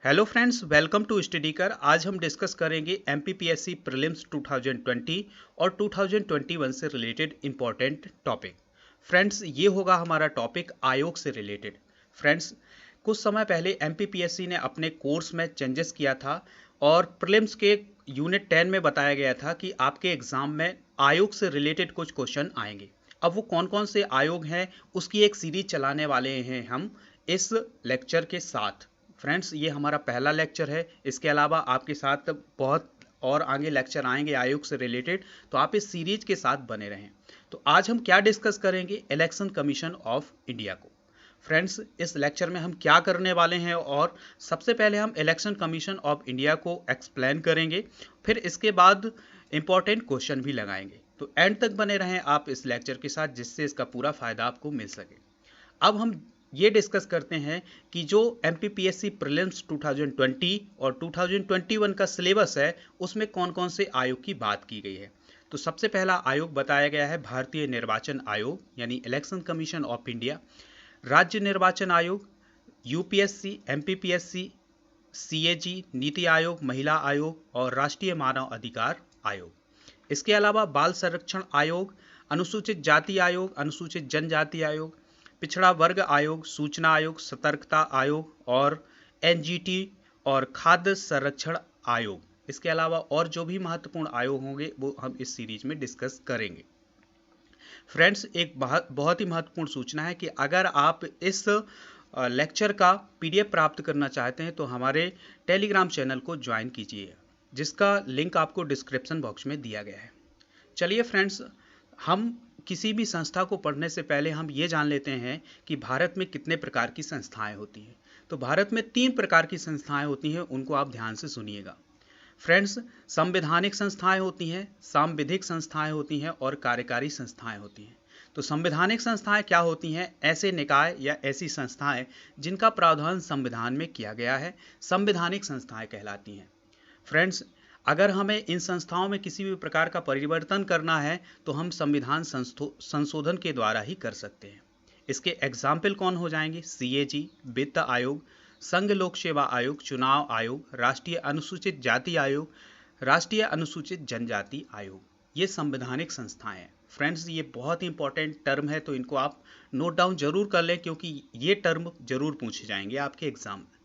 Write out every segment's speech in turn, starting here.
Hello friends, welcome to study कर। आज हम डिस्कस करेंगे एमपीपीएससी प्रीलिम्स 2020 और 2021 से रिलेटेड इंपॉर्टेंट टॉपिक। फ्रेंड्स, ये होगा हमारा टॉपिक आयोग से रिलेटेड। फ्रेंड्स, कुछ समय पहले एमपीपीएससी ने अपने कोर्स में चेंजेस किया था और प्रीलिम्स के यूनिट 10 में बताया गया था कि आपके एग्जाम में आयोग से रिलेटेड कुछ क्वेश्चन आएंगे। अब वो कौन कौन से आयोग हैं उसकी एक सीरीज चलाने वाले हैं हम इस लेक्चर के साथ। फ्रेंड्स, ये हमारा पहला लेक्चर है। इसके अलावा आपके साथ बहुत और आगे लेक्चर आएंगे आयोग से रिलेटेड, तो आप इस सीरीज के साथ बने रहें। तो आज हम क्या डिस्कस करेंगे? इलेक्शन कमीशन ऑफ इंडिया को। फ्रेंड्स, इस लेक्चर में हम क्या करने वाले हैं, और सबसे पहले हम इलेक्शन कमीशन ऑफ इंडिया को एक्सप्लेन करेंगे, फिर इसके बाद इंपॉर्टेंट क्वेश्चन भी लगाएंगे। तो एंड तक बने रहें आप इस लेक्चर के साथ, जिससे इसका पूरा फायदा आपको मिल सके। अब हम ये डिस्कस करते हैं कि जो एमपीपीएससी प्रीलिम्स 2020 और 2021 का सिलेबस है उसमें कौन कौन से आयोग की बात की गई है। तो सबसे पहला आयोग बताया गया है भारतीय निर्वाचन आयोग यानी इलेक्शन कमीशन ऑफ इंडिया, राज्य निर्वाचन आयोग, UPSC, MPPSC, CAG, NITI Aayog, महिला आयोग और राष्ट्रीय मानव अधिकार आयोग। इसके अलावा बाल संरक्षण आयोग, अनुसूचित जाति आयोग, अनुसूचित जनजाति आयोग, पिछड़ा वर्ग आयोग, सूचना आयोग, सतर्कता आयोग और एनजीटी और खाद्य संरक्षण आयोग। इसके अलावा और जो भी महत्वपूर्ण आयोग होंगे वो हम इस सीरीज में डिस्कस करेंगे। फ्रेंड्स, एक बहुत ही महत्वपूर्ण सूचना है कि अगर आप इस लेक्चर का पीडीएफ प्राप्त करना चाहते हैं तो हमारे टेलीग्राम चैनल को ज्वाइन कीजिए, जिसका लिंक आपको डिस्क्रिप्शन बॉक्स में दिया गया है। चलिए फ्रेंड्स, हम किसी भी संस्था को पढ़ने से पहले हम ये जान लेते हैं कि भारत में कितने प्रकार की संस्थाएं होती हैं। तो भारत में 3 प्रकार की संस्थाएं होती हैं, उनको आप ध्यान से सुनिएगा। फ्रेंड्स, संवैधानिक संस्थाएं होती हैं, सांविधिक संस्थाएं होती हैं और कार्यकारी संस्थाएं होती हैं। तो संवैधानिक संस्थाएं क्या होती हैं? ऐसे निकाय या ऐसी संस्थाएं जिनका प्रावधान संविधान में किया गया है, संवैधानिक संस्थाएं कहलाती हैं। फ्रेंड्स, अगर हमें इन संस्थाओं में किसी भी प्रकार का परिवर्तन करना है तो हम संविधान संशोधन के द्वारा ही कर सकते हैं। इसके एग्जाम्पल कौन हो जाएंगे? सीएजी, वित्त आयोग, संघ लोक सेवा आयोग, चुनाव आयोग, राष्ट्रीय अनुसूचित जाति आयोग, राष्ट्रीय अनुसूचित जनजाति आयोग। ये संवैधानिक संस्थाएं हैं। फ्रेंड्स, ये बहुत ही इंपॉर्टेंट टर्म है, तो इनको आप नोट डाउन जरूर कर लें, क्योंकि ये टर्म जरूर पूछे जाएंगे आपके एग्जाम में।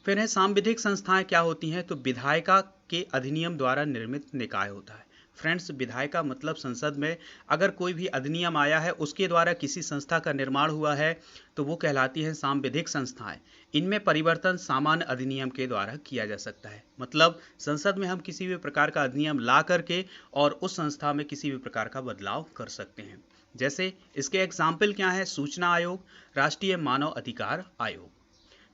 फिर है सांविधिक संस्थाएं क्या होती हैं? तो विधायिका के अधिनियम द्वारा निर्मित निकाय होता है। फ्रेंड्स, विधायिका मतलब संसद में अगर कोई भी अधिनियम आया है उसके द्वारा किसी संस्था का निर्माण हुआ है तो वो कहलाती है सांविधिक संस्थाएं। इनमें परिवर्तन सामान्य अधिनियम के द्वारा किया जा सकता है। मतलब संसद में हम किसी भी प्रकार का अधिनियम ला करके और उस संस्था में किसी भी प्रकार का बदलाव कर सकते हैं। जैसे इसके एग्जाम्पल क्या है? सूचना आयोग, राष्ट्रीय मानव अधिकार आयोग।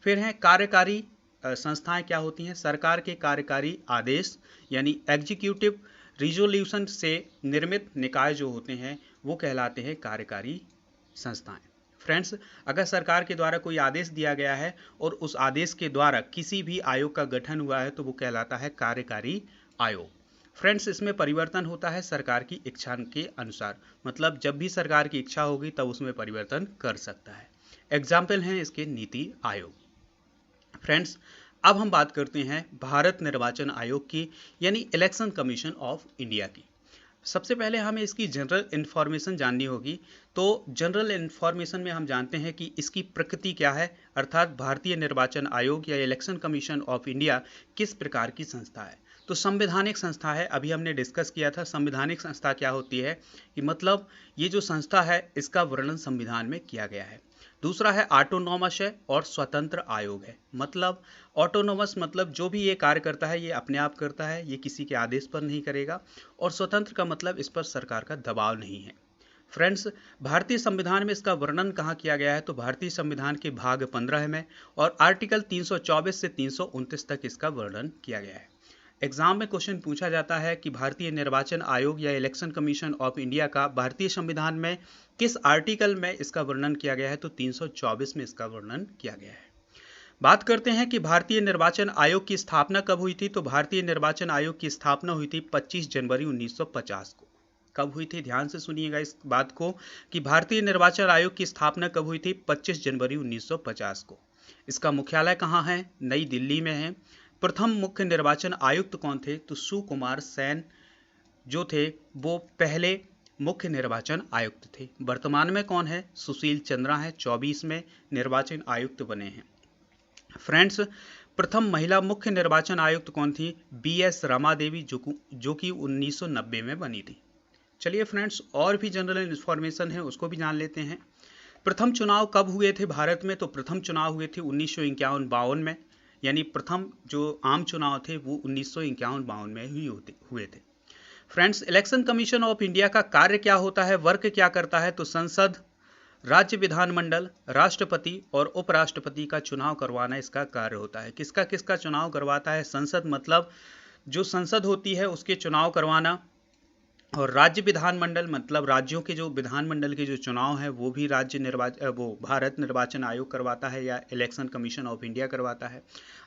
फिर है कार्यकारी संस्थाएं क्या होती हैं? सरकार के कार्यकारी आदेश यानी एग्जीक्यूटिव रिजोल्यूशन से निर्मित निकाय जो होते हैं वो कहलाते हैं कार्यकारी संस्थाएं। फ्रेंड्स, अगर सरकार के द्वारा कोई आदेश दिया गया है और उस आदेश के द्वारा किसी भी आयोग का गठन हुआ है तो वो कहलाता है कार्यकारी आयोग। फ्रेंड्स, इसमें परिवर्तन होता है सरकार की इच्छा के अनुसार। मतलब जब भी सरकार की इच्छा होगी तब उसमें परिवर्तन कर सकता है। एग्जाम्पल हैं इसके नीति आयोग। फ्रेंड्स, अब हम बात करते हैं भारत निर्वाचन आयोग की यानी इलेक्शन कमीशन ऑफ इंडिया की। सबसे पहले हमें इसकी जनरल इन्फॉर्मेशन जाननी होगी। तो जनरल इन्फॉर्मेशन में हम जानते हैं कि इसकी प्रकृति क्या है, अर्थात भारतीय निर्वाचन आयोग या इलेक्शन कमीशन ऑफ इंडिया किस प्रकार की संस्था है। तो संवैधानिक संस्था है। अभी हमने डिस्कस किया था संवैधानिक संस्था क्या होती है, कि मतलब ये जो संस्था है इसका वर्णन संविधान में किया गया है। दूसरा है ऑटोनॉमस है और स्वतंत्र आयोग है। मतलब ऑटोनॉमस मतलब जो भी ये कार्य करता है ये अपने आप करता है, ये किसी के आदेश पर नहीं करेगा। और स्वतंत्र का मतलब इस पर सरकार का दबाव नहीं है। फ्रेंड्स, भारतीय संविधान में इसका वर्णन कहाँ किया गया है? तो भारतीय संविधान के भाग 15 में और आर्टिकल 324 से 329 तक इसका वर्णन किया गया है। एग्जाम में क्वेश्चन पूछा जाता है कि भारतीय निर्वाचन आयोग या इलेक्शन कमीशन ऑफ इंडिया का भारतीय संविधान में किस आर्टिकल में इसका वर्णन किया गया है? तो 324 में इसका वर्णन किया गया है। बात करते हैं कि भारतीय निर्वाचन आयोग की स्थापना कब हुई थी। तो भारतीय निर्वाचन आयोग की स्थापना हुई थी 25 जनवरी 1950 को। कब हुई थी? ध्यान से सुनिएगा इस बात को कि भारतीय निर्वाचन आयोग की स्थापना कब हुई थी? 25 जनवरी 1950 को। इसका मुख्यालय कहाँ है? नई दिल्ली में है। प्रथम मुख्य निर्वाचन आयुक्त कौन थे? तो सुकुमार सेन जो थे वो पहले मुख्य निर्वाचन आयुक्त थे। वर्तमान में कौन है? सुशील चंद्रा है, 24 में निर्वाचन आयुक्त बने हैं। फ्रेंड्स, प्रथम महिला मुख्य निर्वाचन आयुक्त कौन थी? BS रमा देवी, जो कि 1990 में बनी थी। चलिए फ्रेंड्स, और भी जनरल इन्फॉर्मेशन है उसको भी जान लेते हैं। प्रथम चुनाव कब हुए थे भारत में? तो प्रथम चुनाव हुए थे 1951-52 में, यानी प्रथम जो आम चुनाव थे वो 1951-52 में ही हुए थे। Friends, election commission of India का कार्य क्या होता है, वर्क क्या करता है? तो संसद, राज्य विधानमंडल, राष्ट्रपति और उपराष्ट्रपति का चुनाव करवाना इसका कार्य होता है। किसका किसका चुनाव करवाता है? संसद, मतलब जो संसद होती है उसके चुनाव करवाना, और राज्य विधानमंडल मतलब राज्यों के जो विधानमंडल के जो चुनाव है वो भी वो भारत निर्वाचन आयोग करवाता है या इलेक्शन कमीशन ऑफ इंडिया करवाता है।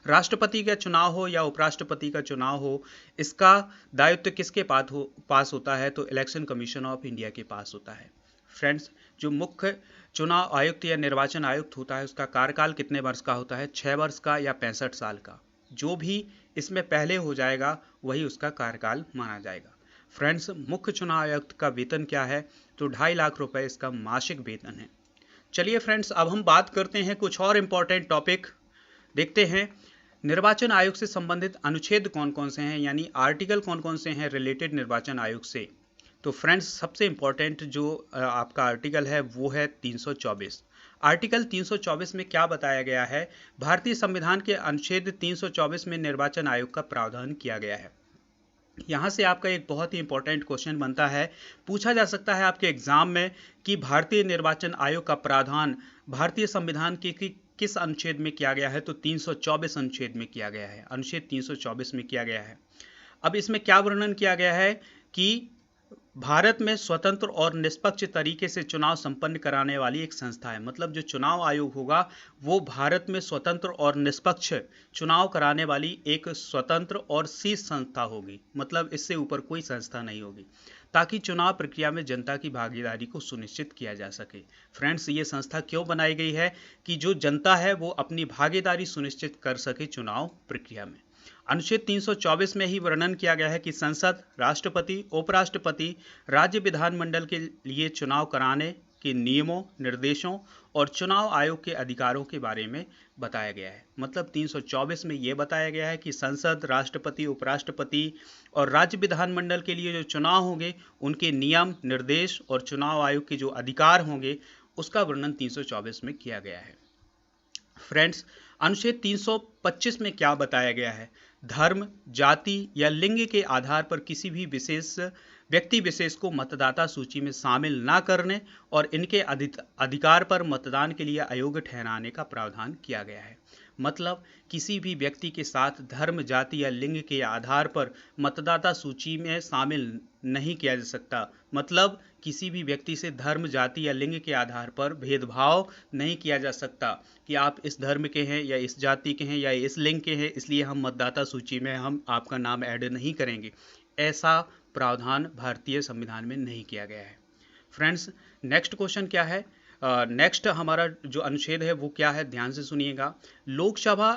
राष्ट्रपति का चुनाव हो या उपराष्ट्रपति का चुनाव हो, इसका दायित्व किसके पास होता है? तो इलेक्शन कमीशन ऑफ इंडिया के पास होता है। फ्रेंड्स, जो मुख्य चुनाव आयुक्त या निर्वाचन आयुक्त होता है उसका कार्यकाल कितने वर्ष का होता है? 6 वर्ष का या 65 साल का। जो भी इसमें पहले हो जाएगा वही उसका कार्यकाल माना जाएगा। फ्रेंड्स, मुख्य चुनाव आयुक्त का वेतन क्या है? तो 2.5 लाख रुपए इसका मासिक वेतन है। चलिए फ्रेंड्स, अब हम बात करते हैं कुछ और इम्पोर्टेंट टॉपिक देखते हैं। निर्वाचन आयोग से संबंधित अनुच्छेद कौन कौन से हैं, यानी आर्टिकल कौन कौन से हैं रिलेटेड निर्वाचन आयोग से? तो फ्रेंड्स, सबसे इम्पोर्टेंट जो आपका आर्टिकल है वो है 324। आर्टिकल 324 में क्या बताया गया है? भारतीय संविधान के अनुच्छेद 324 में निर्वाचन आयोग का प्रावधान किया गया है। यहाँ से आपका एक बहुत ही इंपॉर्टेंट क्वेश्चन बनता है, पूछा जा सकता है आपके एग्जाम में कि भारतीय निर्वाचन आयोग का प्रावधान भारतीय संविधान के किस अनुच्छेद में किया गया है? तो 324 अनुच्छेद में किया गया है। अनुच्छेद 324 में किया गया है। अब इसमें क्या वर्णन किया गया है कि भारत में स्वतंत्र और निष्पक्ष तरीके से चुनाव संपन्न कराने वाली एक संस्था है। मतलब जो चुनाव आयोग होगा वो भारत में स्वतंत्र और निष्पक्ष चुनाव कराने वाली एक स्वतंत्र और शीर्ष संस्था होगी। मतलब इससे ऊपर कोई संस्था नहीं होगी, ताकि चुनाव प्रक्रिया में जनता की भागीदारी को सुनिश्चित किया जा सके। फ्रेंड्स, ये संस्था क्यों बनाई गई है? कि जो जनता है वो अपनी भागीदारी सुनिश्चित कर सके चुनाव प्रक्रिया में। अनुच्छेद 324 में ही वर्णन किया गया है कि संसद, राष्ट्रपति, उपराष्ट्रपति, राज्य विधानमंडल के लिए चुनाव कराने के नियमों, निर्देशों और चुनाव आयोग के अधिकारों के बारे में बताया गया है। मतलब 324 में ये बताया गया है कि संसद, राष्ट्रपति, उपराष्ट्रपति और राज्य विधानमंडल के लिए जो चुनाव होंगे उनके नियम, निर्देश और चुनाव आयोग के जो अधिकार होंगे उसका वर्णन 324 में किया गया है। फ्रेंड्स, अनुच्छेद 325 में क्या बताया गया है? धर्म, जाति या लिंग के आधार पर किसी भी व्यक्ति विशेष को मतदाता सूची में शामिल न करने और इनके अधिकार पर मतदान के लिए अयोग्य ठहराने का प्रावधान किया गया है। मतलब किसी भी व्यक्ति के साथ धर्म, जाति या लिंग के आधार पर मतदाता सूची में शामिल नहीं किया जा सकता। मतलब किसी भी व्यक्ति से धर्म, जाति या लिंग के आधार पर भेदभाव नहीं किया जा सकता कि आप इस धर्म के हैं या इस जाति के हैं या इस लिंग के हैं, इसलिए हम मतदाता सूची में हम आपका नाम ऐड नहीं करेंगे। ऐसा प्रावधान भारतीय संविधान में नहीं किया गया है। फ्रेंड्स, नेक्स्ट क्वेश्चन क्या है? नेक्स्ट हमारा जो अनुच्छेद है वो क्या है? ध्यान से सुनिएगा। लोकसभा,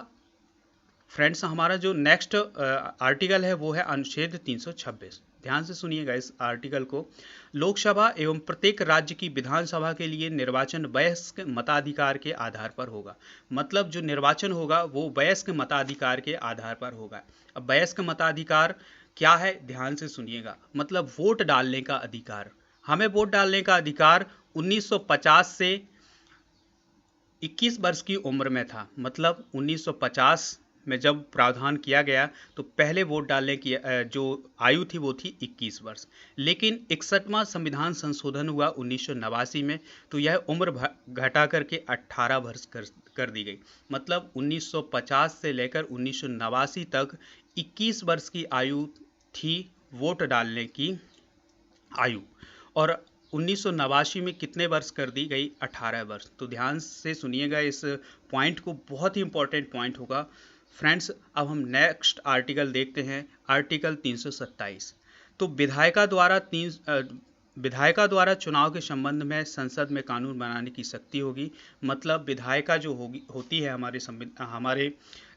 फ्रेंड्स हमारा जो नेक्स्ट आर्टिकल है वो है अनुच्छेद 326। ध्यान से सुनिएगा इस आर्टिकल को। लोकसभा एवं प्रत्येक राज्य की विधानसभा के लिए निर्वाचन वयस्क मताधिकार के आधार पर होगा। मतलब जो निर्वाचन होगा वो वयस्क मताधिकार के आधार पर होगा। अब वयस्क मताधिकार क्या है? ध्यान से सुनिएगा। मतलब वोट डालने का अधिकार। हमें वोट डालने का अधिकार 1950 से 21 वर्ष की उम्र में था। मतलब 1950 में जब प्रावधान किया गया तो पहले वोट डालने की जो आयु थी वो थी 21 वर्ष। लेकिन 61वां संविधान संशोधन हुआ 1989 में, तो यह उम्र घटा करके 18 वर्ष कर दी गई। मतलब 1950 से लेकर 1989 तक 21 वर्ष की आयु थी वोट डालने की आयु, और 1989 में कितने वर्ष कर दी गई? 18 वर्ष। तो ध्यान से सुनिएगा इस पॉइंट को, बहुत ही इंपॉर्टेंट पॉइंट होगा। फ्रेंड्स, अब हम नेक्स्ट आर्टिकल देखते हैं, आर्टिकल 327। तो विधायिका द्वारा चुनाव के संबंध में संसद में कानून बनाने की शक्ति होगी। मतलब विधायिका जो होती है हमारे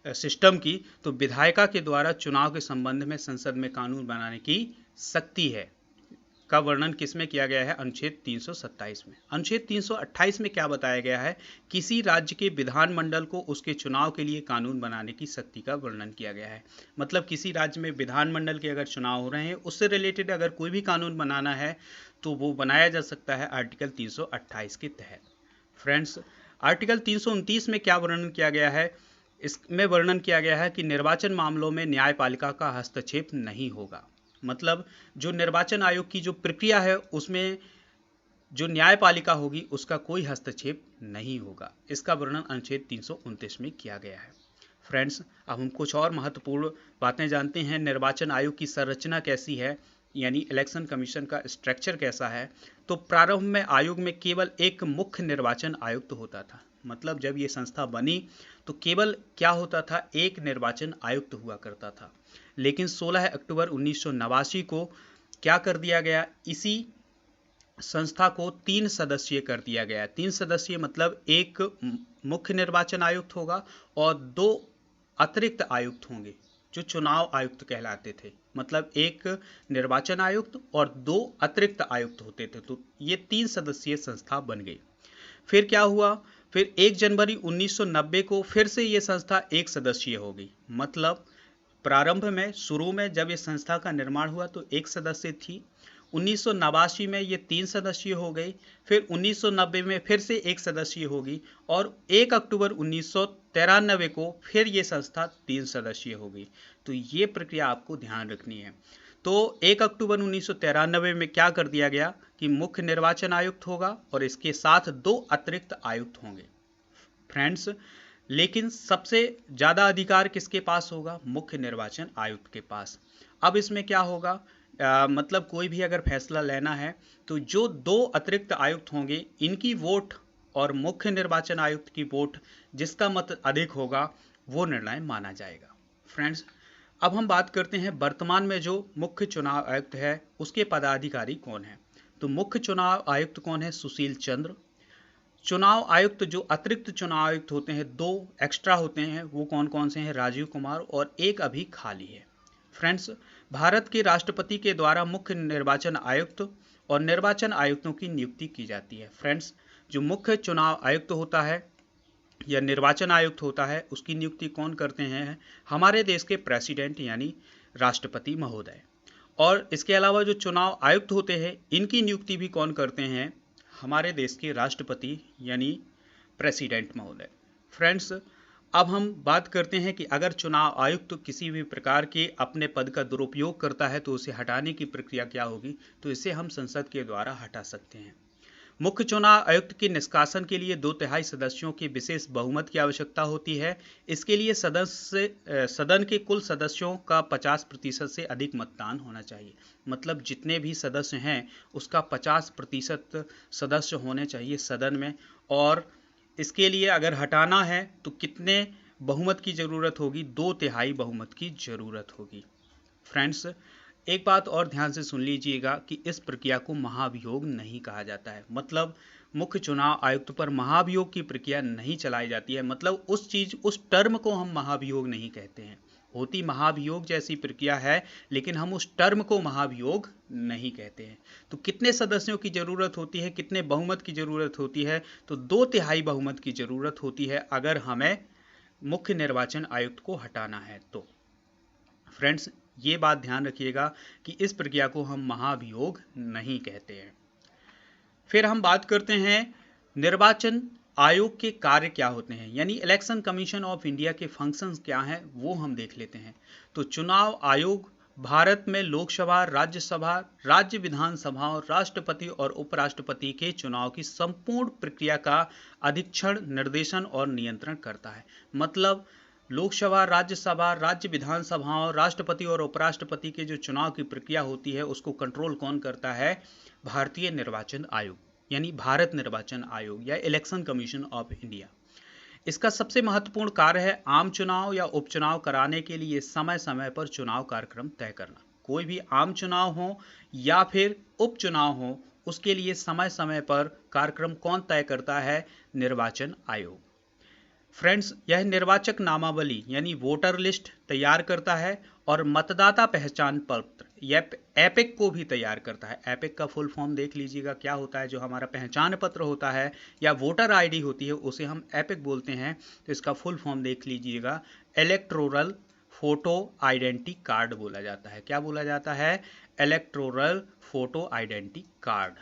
सिस्टम की, तो विधायिका के द्वारा चुनाव के संबंध में संसद में कानून बनाने की शक्ति है का वर्णन किसमें किया गया है? अनुच्छेद 327 में। अनुच्छेद 328 में क्या बताया गया है? किसी राज्य के विधानमंडल को उसके चुनाव के लिए कानून बनाने की शक्ति का वर्णन किया गया है। मतलब किसी राज्य में विधानमंडल के अगर चुनाव हो रहे हैं, उससे रिलेटेड अगर कोई भी कानून बनाना है तो वो बनाया जा सकता है आर्टिकल 328 के तहत। फ्रेंड्स, आर्टिकल 329 में क्या वर्णन किया गया है? इसमें वर्णन किया गया है कि निर्वाचन मामलों में न्यायपालिका का हस्तक्षेप नहीं होगा। मतलब जो निर्वाचन आयोग की जो प्रक्रिया है उसमें जो न्यायपालिका होगी उसका कोई हस्तक्षेप नहीं होगा। इसका वर्णन अनुच्छेद 329 में किया गया है। फ्रेंड्स, अब हम कुछ और महत्वपूर्ण बातें जानते हैं। निर्वाचन आयोग की संरचना कैसी है, यानी इलेक्शन कमीशन का स्ट्रक्चर कैसा है। तो प्रारंभ में आयोग में केवल एक मुख्य निर्वाचन आयुक्त होता था। मतलब जब ये संस्था बनी तो केवल क्या होता था? एक निर्वाचन आयुक्त हुआ करता था। लेकिन 16 अक्टूबर 1989 को क्या कर दिया गया? इसी संस्था को 3 सदस्यीय कर दिया गया। 3 सदस्यीय मतलब एक मुख्य निर्वाचन आयुक्त होगा और 2 अतिरिक्त आयुक्त होंगे जो चुनाव आयुक्त कहलाते थे। मतलब एक निर्वाचन आयुक्त और 2 अतिरिक्त आयुक्त होते थे। तो ये 3 सदस्यीय संस्था बन गई। फिर क्या हुआ? फिर 1 जनवरी 1990 को फिर से ये संस्था 1 सदस्यीय हो गई। मतलब प्रारंभ में शुरू में जब ये संस्था का निर्माण हुआ तो 1 सदस्य थी। 1989 में ये 3 सदस्यीय हो गई। फिर 1990 में फिर से 1 सदस्यीय होगी और 1 अक्टूबर 1993 को फिर ये संस्था 3 सदस्यीय हो गई। तो ये प्रक्रिया आपको ध्यान रखनी है। तो 1 अक्टूबर 1993 में क्या कर दिया गया कि मुख्य निर्वाचन आयुक्त होगा और इसके साथ 2 अतिरिक्त आयुक्त होंगे। फ्रेंड्स, लेकिन सबसे ज़्यादा अधिकार किसके पास होगा? मुख्य निर्वाचन आयुक्त के पास। अब इसमें क्या होगा? मतलब कोई भी अगर फैसला लेना है तो जो 2 अतिरिक्त आयुक्त होंगे इनकी वोट और मुख्य निर्वाचन आयुक्त की वोट जिसका मत अधिक होगा वो निर्णय माना जाएगा। फ्रेंड्स, अब हम बात करते हैं वर्तमान में जो मुख्य चुनाव आयुक्त है उसके पदाधिकारी कौन है। तो मुख्य चुनाव आयुक्त कौन है? सुशील चंद्र। चुनाव आयुक्त जो अतिरिक्त चुनाव आयुक्त होते हैं 2 एक्स्ट्रा होते हैं, वो कौन कौन से हैं? राजीव कुमार और एक अभी खाली है। फ्रेंड्स, भारत के राष्ट्रपति के द्वारा मुख्य निर्वाचन आयुक्त और निर्वाचन आयुक्तों की नियुक्ति की जाती है। फ्रेंड्स, जो मुख्य चुनाव आयुक्त होता है या निर्वाचन आयुक्त होता है उसकी नियुक्ति कौन करते हैं? हमारे देश के प्रेसिडेंट यानी राष्ट्रपति महोदय। और इसके अलावा जो चुनाव आयुक्त होते हैं इनकी नियुक्ति भी कौन करते हैं? हमारे देश के राष्ट्रपति यानी प्रेसिडेंट महोदय। फ्रेंड्स, अब हम बात करते हैं कि अगर चुनाव आयुक्त किसी भी प्रकार के अपने पद का दुरुपयोग करता है तो उसे हटाने की प्रक्रिया क्या होगी? तो इसे हम संसद के द्वारा हटा सकते हैं। मुख्य चुनाव आयुक्त के निष्कासन के लिए 2/3 सदस्यों के विशेष बहुमत की आवश्यकता होती है। इसके लिए सदन के कुल सदस्यों का 50% से अधिक मतदान होना चाहिए। मतलब जितने भी सदस्य हैं उसका 50% सदस्य होने चाहिए सदन में। और इसके लिए अगर हटाना है तो कितने बहुमत की ज़रूरत होगी? 2/3 बहुमत की ज़रूरत होगी। फ्रेंड्स, एक बात और ध्यान से सुन लीजिएगा कि इस प्रक्रिया को महाभियोग नहीं कहा जाता है। मतलब मुख्य चुनाव आयुक्त पर महाभियोग की प्रक्रिया नहीं चलाई जाती है। मतलब उस टर्म को हम महाभियोग नहीं कहते हैं। होती महाभियोग जैसी प्रक्रिया है लेकिन हम उस टर्म को महाभियोग नहीं कहते हैं। तो कितने सदस्यों की ज़रूरत होती है, कितने बहुमत की ज़रूरत होती है? तो 2/3 बहुमत की ज़रूरत होती है अगर हमें मुख्य निर्वाचन आयुक्त को हटाना है तो। फ्रेंड्स, ये बात ध्यान रखिएगा कि इस प्रक्रिया को हम महाभियोग नहीं कहते हैं। फिर हम बात करते हैं निर्वाचन आयोग के कार्य क्या होते हैं, यानी इलेक्शन कमीशन ऑफ इंडिया के फंक्शंस क्या हैं वो हम देख लेते हैं। तो चुनाव आयोग भारत में लोकसभा, राज्यसभा, राज्य विधानसभाओं, राष्ट्रपति और उपराष्ट्रपति के चुनाव की संपूर्ण प्रक्रिया का अधीक्षण, निर्देशन और नियंत्रण करता है। मतलब लोकसभा, राज्यसभा, राज्य विधानसभाओं, राष्ट्रपति और उपराष्ट्रपति के जो चुनाव की प्रक्रिया होती है उसको कंट्रोल कौन करता है? भारतीय निर्वाचन आयोग यानी भारत निर्वाचन आयोग या इलेक्शन कमीशन ऑफ इंडिया। इसका सबसे महत्वपूर्ण कार्य है आम चुनाव या उपचुनाव कराने के लिए समय समय पर चुनाव कार्यक्रम तय करना। कोई भी आम चुनाव हो या फिर उपचुनाव हो उसके लिए समय समय पर कार्यक्रम कौन तय करता है? निर्वाचन आयोग। फ्रेंड्स, यह निर्वाचक नामावली यानी वोटर लिस्ट तैयार करता है और मतदाता पहचान पत्र यह एपिक को भी तैयार करता है। एपिक का फुल फॉर्म देख लीजिएगा क्या होता है। जो हमारा पहचान पत्र होता है या वोटर आईडी होती है उसे हम एपिक बोलते हैं। तो इसका फुल फॉर्म देख लीजिएगा, इलेक्टोरल फोटो आइडेंटिटी कार्ड बोला जाता है। क्या बोला जाता है? Electoral photo identity card.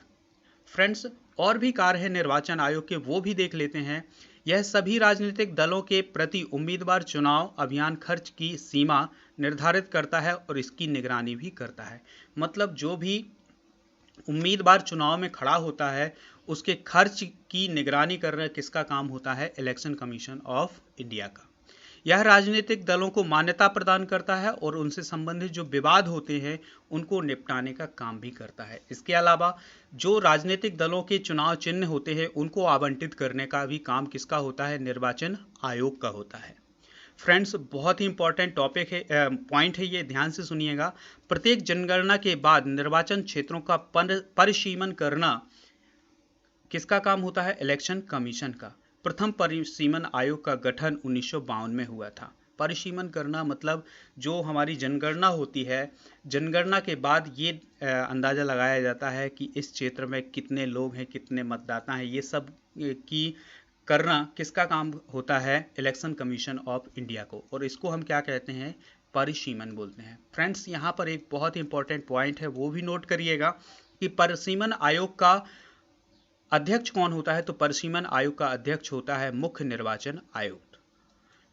Friends, और भी कार्य है निर्वाचन आयोग के, वो भी देख लेते हैं। यह सभी राजनीतिक दलों के प्रति उम्मीदवार चुनाव अभियान खर्च की सीमा निर्धारित करता है और इसकी निगरानी भी करता है। मतलब जो भी उम्मीदवार चुनाव में खड़ा होता है उसके खर्च की निगरानी करना किसका काम होता है? इलेक्शन कमीशन ऑफ इंडिया का। यह राजनीतिक दलों को मान्यता प्रदान करता है और उनसे संबंधित जो विवाद होते हैं उनको निपटाने का काम भी करता है। इसके अलावा जो राजनीतिक दलों के चुनाव चिन्ह होते हैं उनको आवंटित करने का भी काम किसका होता है? निर्वाचन आयोग का होता है। फ्रेंड्स, बहुत ही इंपॉर्टेंट टॉपिक है, पॉइंट है ये, ध्यान से सुनिएगा। प्रत्येक जनगणना के बाद निर्वाचन क्षेत्रों का परिसीमन करना किसका काम होता है? इलेक्शन कमीशन का। प्रथम परिसीमन आयोग का गठन 1952 में हुआ था। परिसीमन करना मतलब जो हमारी जनगणना होती है, जनगणना के बाद ये अंदाज़ा लगाया जाता है कि इस क्षेत्र में कितने लोग हैं, कितने मतदाता हैं, ये सब की करना किसका काम होता है? इलेक्शन कमीशन ऑफ इंडिया को। और इसको हम क्या कहते हैं? परिसीमन बोलते हैं। फ्रेंड्स, यहाँ पर एक बहुत ही इंपॉर्टेंट पॉइंट है, वो भी नोट करिएगा कि परिसीमन आयोग का अध्यक्ष कौन होता है? तो परिसीमन आयोग का अध्यक्ष होता है मुख्य निर्वाचन आयुक्त।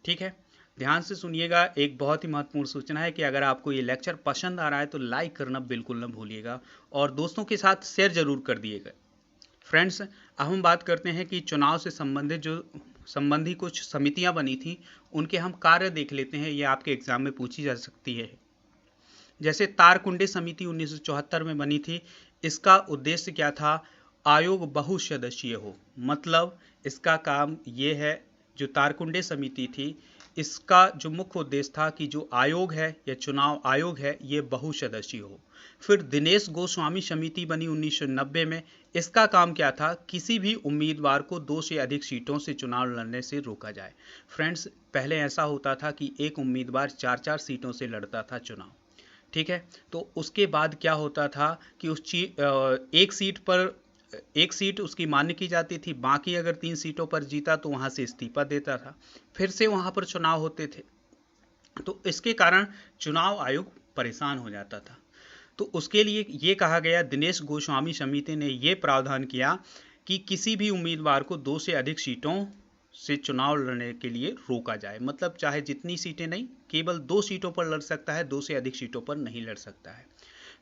ठीक है, ध्यान से सुनिएगा। एक बहुत ही महत्वपूर्ण सूचना है कि अगर आपको ये लेक्चर पसंद आ रहा है तो लाइक करना बिल्कुल न भूलिएगा और दोस्तों के साथ शेयर जरूर कर दिएगा। फ्रेंड्स, अब हम बात करते हैं कि चुनाव से संबंधित जो संबंधी कुछ समितियां बनी थी उनके हम कार्य देख लेते हैं। ये आपके एग्जाम में पूछी जा सकती है। जैसे तारकुंडे समिति 1974 में बनी थी। इसका उद्देश्य क्या था? आयोग बहुसदस्यीय हो। मतलब इसका काम ये है, जो तारकुंडे समिति थी इसका जो मुख्य उद्देश्य था कि जो आयोग है या चुनाव आयोग है ये बहुसदस्यीय हो। फिर दिनेश गोस्वामी समिति बनी 1990 में। इसका काम क्या था? किसी भी उम्मीदवार को 2 से अधिक सीटों से चुनाव लड़ने से रोका जाए। फ्रेंड्स, पहले ऐसा होता था कि एक उम्मीदवार 4-4 सीटों से लड़ता था चुनाव। ठीक है, तो उसके बाद क्या होता था कि एक सीट उसकी मान्य की जाती थी, बाकी अगर 3 सीटों पर जीता तो वहां से इस्तीफा देता था, फिर से वहां पर चुनाव होते थे। तो इसके कारण चुनाव आयोग परेशान हो जाता था। तो उसके लिए ये कहा गया, दिनेश गोस्वामी समिति ने ये प्रावधान किया कि किसी भी उम्मीदवार को 2 से अधिक सीटों से चुनाव लड़ने के लिए रोका जाए। मतलब चाहे जितनी सीटें नहीं, केवल 2 सीटों पर लड़ सकता है, 2 से अधिक सीटों पर नहीं लड़ सकता है।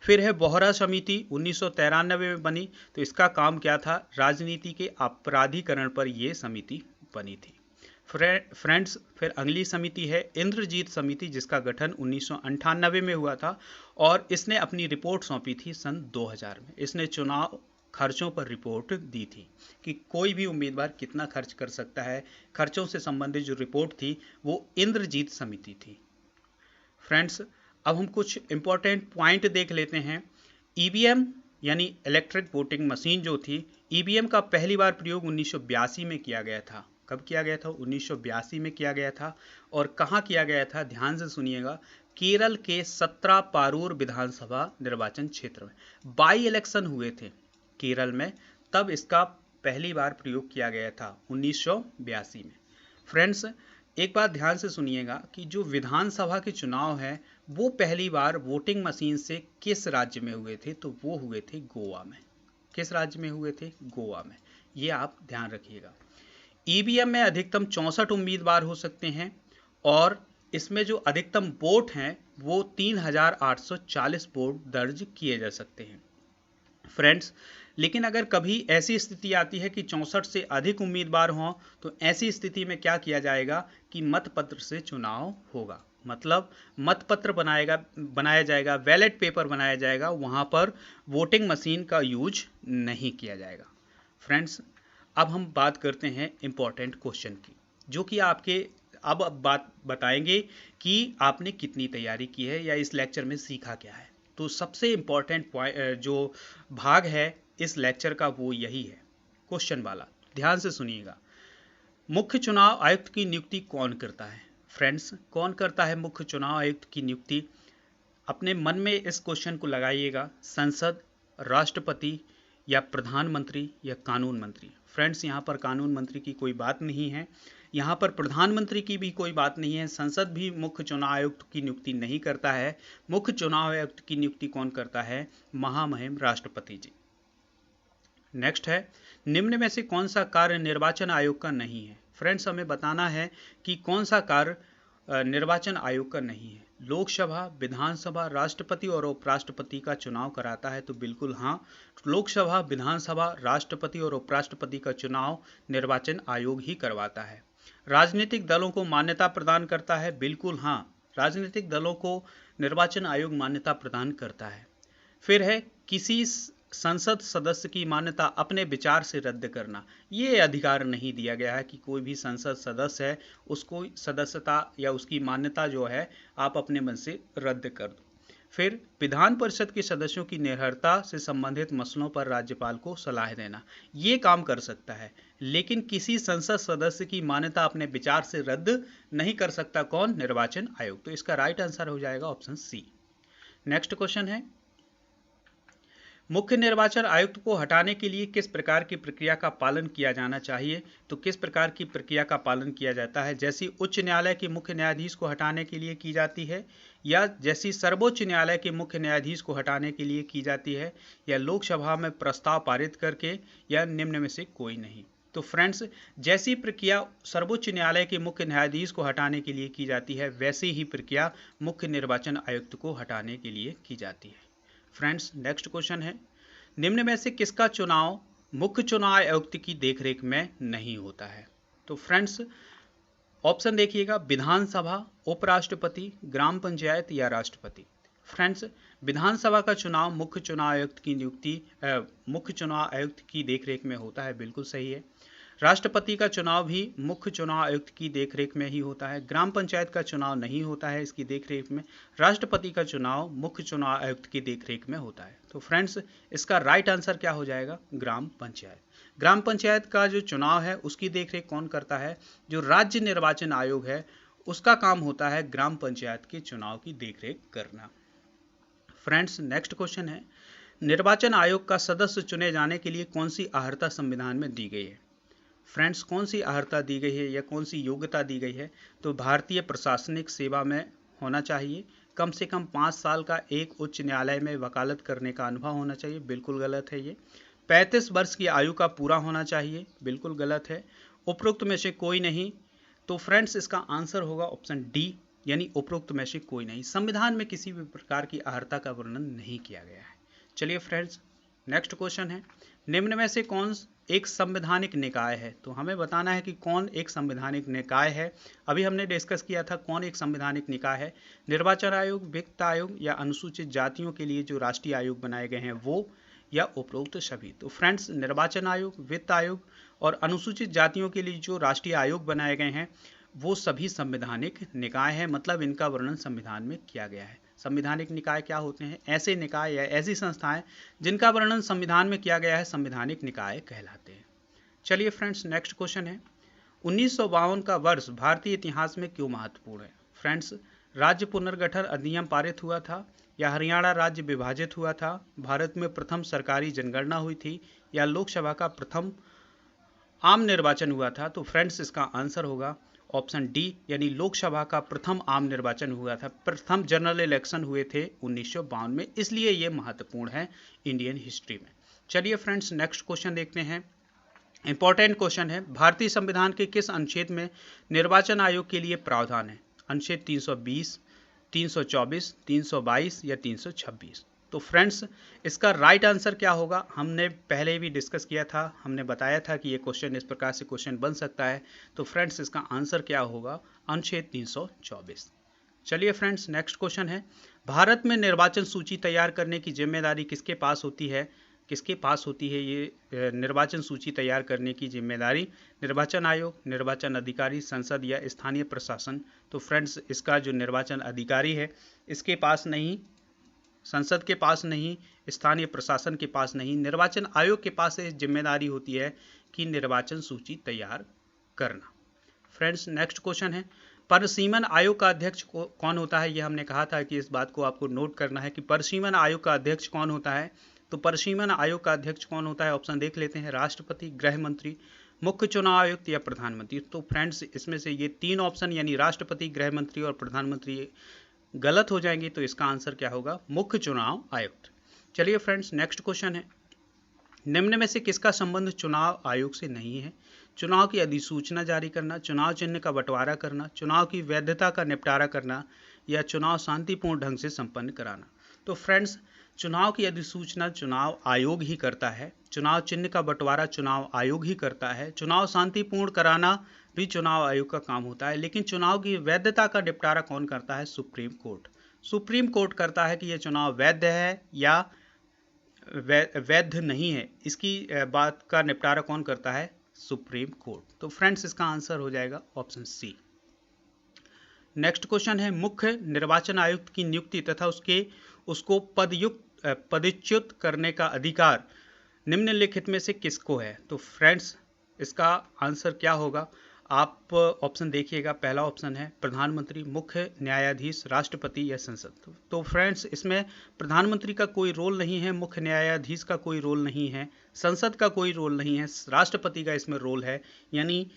फिर है बोहरा समिति 1993 में बनी। तो इसका काम क्या था? राजनीति के अपराधीकरण पर यह समिति बनी थी। फ्रेंड्स, फिर अगली समिति है इंद्रजीत समिति, जिसका गठन 1998 में हुआ था और इसने अपनी रिपोर्ट सौंपी थी सन 2000 में। इसने चुनाव खर्चों पर रिपोर्ट दी थी कि कोई भी उम्मीदवार कितना खर्च कर सकता है। खर्चों से संबंधित जो रिपोर्ट थी वो इंद्रजीत समिति थी। फ्रेंड्स, अब हम कुछ इंपॉर्टेंट पॉइंट देख लेते हैं। ईवीएम यानी इलेक्ट्रिक वोटिंग मशीन जो थी, ईवीएम का पहली बार प्रयोग 1982 में किया गया था। कब किया गया था? 1982 में किया गया था। और कहाँ किया गया था? ध्यान से सुनिएगा, केरल के 17 पारूर विधानसभा निर्वाचन क्षेत्र में बाई इलेक्शन हुए थे केरल में, तब इसका पहली बार प्रयोग किया गया था 1982 में। फ्रेंड्स, एक बात ध्यान से सुनिएगा कि जो विधानसभा के चुनाव है वो पहली बार वोटिंग मशीन से किस राज्य में हुए थे? तो वो हुए थे गोवा में। किस राज्य में हुए थे? गोवा में। ये आप ध्यान रखिएगा। ईवीएम में अधिकतम 64 उम्मीदवार हो सकते हैं और इसमें जो अधिकतम वोट हैं वो 3840 वोट दर्ज किए जा सकते हैं। फ्रेंड्स, लेकिन अगर कभी ऐसी स्थिति आती है कि 64 से अधिक उम्मीदवार हों तो ऐसी स्थिति में क्या किया जाएगा कि मतपत्र से चुनाव होगा। मतलब मतपत्र बनाया जाएगा, बैलेट पेपर बनाया जाएगा, वहां पर वोटिंग मशीन का यूज नहीं किया जाएगा। फ्रेंड्स, अब हम बात करते हैं इंपॉर्टेंट क्वेश्चन की, जो कि आपके अब बात बताएंगे कि आपने कितनी तैयारी की है या इस लेक्चर में सीखा क्या है। तो सबसे इम्पॉर्टेंट जो भाग है इस लेक्चर का वो यही है, क्वेश्चन वाला। ध्यान से सुनिएगा। मुख्य चुनाव आयुक्त की नियुक्ति कौन करता है? फ्रेंड्स, कौन करता है मुख्य चुनाव आयुक्त की नियुक्ति? अपने मन में इस क्वेश्चन को लगाइएगा। संसद, राष्ट्रपति या प्रधानमंत्री या कानून मंत्री? फ्रेंड्स, यहाँ पर कानून मंत्री की कोई बात नहीं है, यहाँ पर प्रधानमंत्री की भी कोई बात नहीं है, संसद भी मुख्य चुनाव आयुक्त की नियुक्ति नहीं करता है। मुख्य चुनाव आयुक्त की नियुक्ति कौन करता है? महामहिम राष्ट्रपति जी। नेक्स्ट है, निम्न में से कौन सा कार्य निर्वाचन आयोग का नहीं है? फ्रेंड्स, हमें बताना है कि कौन सा कार्य निर्वाचन आयोग का नहीं है। लोकसभा, विधानसभा, राष्ट्रपति और उपराष्ट्रपति का चुनाव कराता है? तो बिल्कुल हाँ, लोकसभा, विधानसभा, राष्ट्रपति और उपराष्ट्रपति का चुनाव निर्वाचन आयोग ही करवाता है। राजनीतिक दलों को मान्यता प्रदान करता है? बिल्कुल हाँ, राजनीतिक दलों को निर्वाचन आयोग मान्यता प्रदान करता है। फिर है, किसी संसद सदस्य की मान्यता अपने विचार से रद्द करना, ये अधिकार नहीं दिया गया है कि कोई भी संसद सदस्य है उसको सदस्यता या उसकी मान्यता जो है आप अपने मन से रद्द कर दो। फिर विधान परिषद के सदस्यों की निर्भरता से संबंधित मसलों पर राज्यपाल को सलाह देना, ये काम कर सकता है, लेकिन किसी संसद सदस्य की मान्यता अपने विचार से रद्द नहीं कर सकता। कौन? निर्वाचन आयोग। तो इसका राइट आंसर हो जाएगा ऑप्शन सी। नेक्स्ट क्वेश्चन है, मुख्य निर्वाचन आयुक्त को हटाने के लिए किस प्रकार की प्रक्रिया का पालन किया जाना चाहिए? तो किस प्रकार की प्रक्रिया का पालन किया जाता है? जैसी उच्च न्यायालय के मुख्य न्यायाधीश को हटाने के लिए की जाती है, या जैसी सर्वोच्च न्यायालय के मुख्य न्यायाधीश को हटाने के लिए की जाती है, या लोकसभा में प्रस्ताव पारित करके, या निम्न में से कोई नहीं? तो फ्रेंड्स, जैसी प्रक्रिया सर्वोच्च न्यायालय के मुख्य न्यायाधीश को हटाने के लिए की जाती है, वैसी ही प्रक्रिया मुख्य निर्वाचन आयुक्त को हटाने के लिए की जाती है। फ्रेंड्स, नेक्स्ट क्वेश्चन है, निम्न में से किसका चुनाव मुख्य चुनाव आयुक्त की देखरेख में नहीं होता है? तो फ्रेंड्स, ऑप्शन देखिएगा, विधानसभा, उपराष्ट्रपति, ग्राम पंचायत या राष्ट्रपति। फ्रेंड्स, विधानसभा का चुनाव मुख्य चुनाव आयुक्त की नियुक्ति मुख्य चुनाव आयुक्त की देखरेख में होता है, बिल्कुल सही है। राष्ट्रपति का चुनाव भी मुख्य चुनाव आयुक्त की देखरेख में ही होता है। ग्राम पंचायत का चुनाव नहीं होता है इसकी देखरेख में। राष्ट्रपति का चुनाव मुख्य चुनाव आयुक्त की देखरेख में होता है। तो फ्रेंड्स, इसका राइट आंसर क्या हो जाएगा? ग्राम पंचायत। ग्राम पंचायत का जो चुनाव है उसकी देखरेख कौन करता है? जो राज्य निर्वाचन आयोग है उसका काम होता है ग्राम पंचायत के चुनाव की देखरेख करना। फ्रेंड्स, नेक्स्ट क्वेश्चन है, निर्वाचन आयोग का सदस्य चुने जाने के लिए कौन सी अर्हता संविधान में दी गई है? फ्रेंड्स, कौन सी अर्हता दी गई है या कौन सी योग्यता दी गई है? तो भारतीय प्रशासनिक सेवा में होना चाहिए, कम से कम 5 साल का एक उच्च न्यायालय में वकालत करने का अनुभव होना चाहिए, बिल्कुल गलत है ये। 35 वर्ष की आयु का पूरा होना चाहिए, बिल्कुल गलत है। उपरोक्त में से कोई नहीं। तो फ्रेंड्स, इसका आंसर होगा ऑप्शन डी, यानी उपरोक्त में से कोई नहीं। संविधान में किसी भी प्रकार की अर्हता का वर्णन नहीं किया गया है। चलिए फ्रेंड्स, नेक्स्ट क्वेश्चन है, निम्न में से कौन एक संवैधानिक निकाय है? तो हमें बताना है कि कौन एक संवैधानिक निकाय है। अभी हमने डिस्कस किया था कौन एक संवैधानिक निकाय है। निर्वाचन आयोग, वित्त आयोग या अनुसूचित जातियों के लिए जो राष्ट्रीय आयोग बनाए गए हैं वो, या उपरोक्त सभी? तो फ्रेंड्स, निर्वाचन आयोग, वित्त आयोग और अनुसूचित जातियों के लिए जो राष्ट्रीय आयोग बनाए गए हैं वो सभी संवैधानिक निकाय हैं, मतलब इनका वर्णन संविधान में किया गया है। संवैधानिक निकाय क्या होते हैं? ऐसे निकाय या ऐसी संस्थाएं जिनका वर्णन संविधान में किया गया है, संवैधानिक निकाय कहलाते हैं। चलिए फ्रेंड्स, नेक्स्ट क्वेश्चन है, 1952 का वर्ष भारतीय इतिहास में क्यों महत्वपूर्ण है? फ्रेंड्स, राज्य पुनर्गठन अधिनियम पारित हुआ था, या हरियाणा राज्य विभाजित हुआ था, भारत में प्रथम सरकारी जनगणना हुई थी, या लोकसभा का प्रथम आम निर्वाचन हुआ था? तो फ्रेंड्स, इसका आंसर होगा ऑप्शन डी, यानी लोकसभा का प्रथम आम निर्वाचन हुआ था। प्रथम जनरल इलेक्शन हुए थे 1952 में, इसलिए ये महत्वपूर्ण है इंडियन हिस्ट्री में। चलिए फ्रेंड्स, नेक्स्ट क्वेश्चन देखते हैं। इंपॉर्टेंट क्वेश्चन है, भारतीय संविधान के किस अनुच्छेद में निर्वाचन आयोग के लिए प्रावधान है? अनुच्छेद 320, 324, 322 या 326? तो फ्रेंड्स, इसका राइट आंसर क्या होगा? हमने पहले भी डिस्कस किया था, हमने बताया था कि ये क्वेश्चन इस प्रकार से क्वेश्चन बन सकता है। तो फ्रेंड्स, इसका आंसर क्या होगा? अनुच्छेद 324। चलिए फ्रेंड्स, नेक्स्ट क्वेश्चन है, भारत में निर्वाचन सूची तैयार करने की जिम्मेदारी किसके पास होती है? किसके पास होती है ये निर्वाचन सूची तैयार करने की जिम्मेदारी? निर्वाचन आयोग, निर्वाचन अधिकारी, संसद या स्थानीय प्रशासन? तो फ्रेंड्स, इसका जो निर्वाचन अधिकारी है इसके पास नहीं, संसद के पास नहीं, स्थानीय प्रशासन के पास नहीं, निर्वाचन आयोग के पास ये जिम्मेदारी होती है कि निर्वाचन सूची तैयार करना। फ्रेंड्स, नेक्स्ट क्वेश्चन है, परिसीमन आयोग का अध्यक्ष कौन होता है? ये हमने कहा था कि इस बात को आपको नोट करना है कि परिसीमन आयोग का अध्यक्ष कौन होता है। तो परिसीमन आयोग का अध्यक्ष कौन होता है? ऑप्शन देख लेते हैं, राष्ट्रपति, गृह मंत्री, मुख्य चुनाव आयुक्त या प्रधानमंत्री। तो फ्रेंड्स, इसमें से ये 3 ऑप्शन यानी राष्ट्रपति, गृह मंत्री और प्रधानमंत्री गलत हो जाएंगे, तो इसका आंसर क्या होगा? मुख्य चुनाव आयुक्त। चलिए फ्रेंड्स, नेक्स्ट क्वेश्चन है, निम्न में से किसका संबंध चुनाव आयोग से नहीं है? चुनाव की अधिसूचना जारी करना, चुनाव चिन्ह का बंटवारा करना, चुनाव की वैधता का निपटारा करना या चुनाव शांतिपूर्ण ढंग से संपन्न कराना। तो फ्रेंड्स, चुनाव की अधिसूचना चुनाव आयोग ही करता है, चुनाव चिन्ह का बंटवारा चुनाव आयोग ही करता है, चुनाव शांतिपूर्ण कराना भी चुनाव आयोग का काम होता है, लेकिन चुनाव की वैधता का निपटारा कौन करता है? Supreme court. सुप्रीम कोर्ट करता है कि यह चुनाव वैध है या वैध नहीं है, इसकी बात का निपटारा कौन करता है? Supreme court. तो फ्रेंड्स, इसका आंसर हो जाएगा ऑप्शन सी। नेक्स्ट क्वेश्चन है, मुख्य निर्वाचन आयुक्त की नियुक्ति तथा उसको पदच्युत करने का अधिकार निम्नलिखित में से किसको है? तो फ्रेंड्स, इसका आंसर क्या होगा? आप ऑप्शन देखिएगा, पहला ऑप्शन है प्रधानमंत्री, मुख्य न्यायाधीश, राष्ट्रपति या संसद। तो फ्रेंड्स, इसमें प्रधानमंत्री का कोई रोल नहीं है, मुख्य न्यायाधीश का कोई रोल नहीं है, संसद का कोई रोल नहीं है, राष्ट्रपति का इसमें रोल है। यानी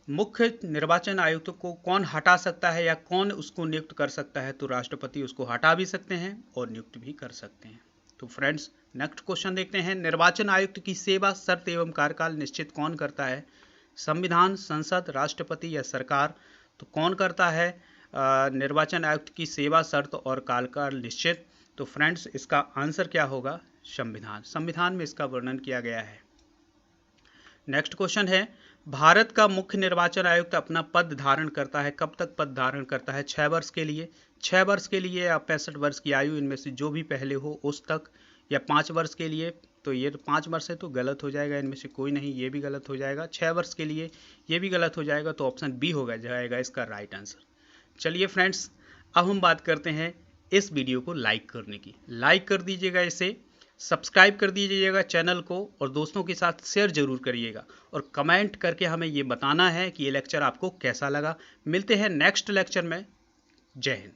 मुख्य निर्वाचन आयुक्त को कौन हटा सकता है या कौन उसको नियुक्त कर सकता है? तो राष्ट्रपति उसको हटा भी सकते हैं और नियुक्त भी कर सकते हैं। तो फ्रेंड्स, नेक्स्ट क्वेश्चन देखते हैं, निर्वाचन आयुक्त की सेवा, शर्त एवं कार्यकाल निश्चित कौन करता है? संविधान, संसद, राष्ट्रपति या सरकार। तो कौन करता है निर्वाचन आयुक्त की सेवा, शर्त और कार्यकाल निश्चित? तो फ्रेंड्स, इसका आंसर क्या होगा? संविधान। संविधान में इसका वर्णन किया गया है। नेक्स्ट क्वेश्चन है, भारत का मुख्य निर्वाचन आयुक्त अपना पद धारण करता है, कब तक पद धारण करता है? 6 वर्ष के लिए, 6 वर्ष के लिए या 65 वर्ष की आयु, इनमें से जो भी पहले हो उस तक, या 5 वर्ष के लिए। तो ये 5 वर्ष है तो गलत हो जाएगा, इनमें से कोई नहीं, ये भी गलत हो जाएगा। 6 वर्ष के लिए ये भी गलत हो जाएगा, तो ऑप्शन बी होगा जाएगा इसका राइट आंसर। चलिए फ्रेंड्स, अब हम बात करते हैं इस वीडियो को लाइक करने की। लाइक कर दीजिएगा, इसे सब्सक्राइब कर दीजिएगा चैनल को, और दोस्तों के साथ शेयर जरूर करिएगा, और कमेंट करके हमें ये बताना है कि ये लेक्चर आपको कैसा लगा। मिलते हैं नेक्स्ट लेक्चर में। जय हिंद।